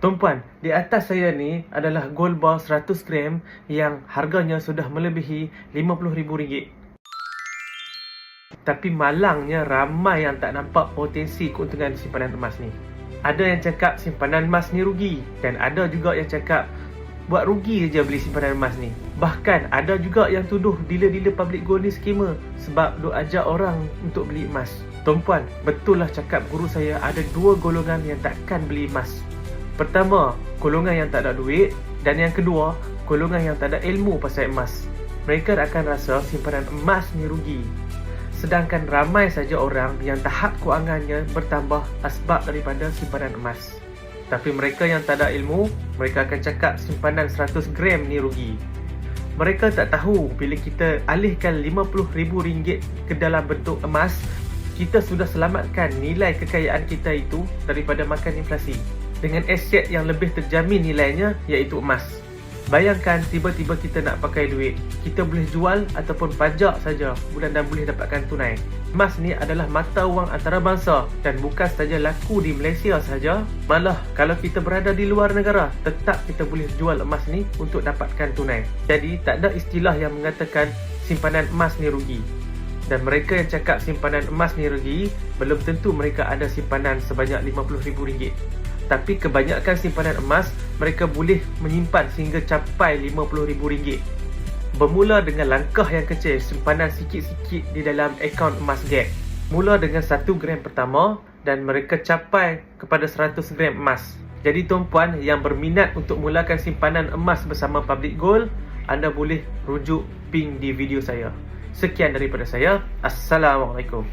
Tuan-puan, di atas saya ni adalah gold bar 100 gram yang harganya sudah melebihi RM50,000. Tapi malangnya ramai yang tak nampak potensi keuntungan simpanan emas ni. Ada yang cakap simpanan emas ni rugi, dan ada juga yang cakap buat rugi je beli simpanan emas ni. Bahkan ada juga yang tuduh dealer-dealer public gold ni scammer sebab duk ajak orang untuk beli emas. Tuan-puan, betul lah cakap guru saya, ada dua golongan yang takkan beli emas. Pertama, golongan yang tak ada duit, dan yang kedua, golongan yang tak ada ilmu pasal emas. Mereka akan rasa simpanan emas ni rugi. Sedangkan ramai saja orang yang tahap kewangannya bertambah asbab daripada simpanan emas. Tapi mereka yang tak ada ilmu, mereka akan cakap simpanan 100 gram ni rugi. Mereka tak tahu bila kita alihkan RM50,000 ke dalam bentuk emas, kita sudah selamatkan nilai kekayaan kita itu daripada makan inflasi, dengan aset yang lebih terjamin nilainya, iaitu emas. Bayangkan tiba-tiba kita nak pakai duit, kita boleh jual ataupun pajak saja bulan dan boleh dapatkan tunai. Emas ni adalah mata wang antarabangsa dan bukan saja laku di Malaysia saja, malah kalau kita berada di luar negara, tetap kita boleh jual emas ni untuk dapatkan tunai. Jadi tak ada istilah yang mengatakan simpanan emas ni rugi. Dan mereka yang cakap simpanan emas ni rugi, belum tentu mereka ada simpanan sebanyak RM50,000. Tapi kebanyakan simpanan emas, mereka boleh menyimpan sehingga capai RM50,000. Bermula dengan langkah yang kecil, simpanan sikit-sikit di dalam akaun emas Gap. Mula dengan 1 gram pertama dan mereka capai kepada 100 gram emas. Jadi tuan-puan yang berminat untuk mulakan simpanan emas bersama Public Gold, anda boleh rujuk pin di video saya. Sekian daripada saya. Assalamualaikum.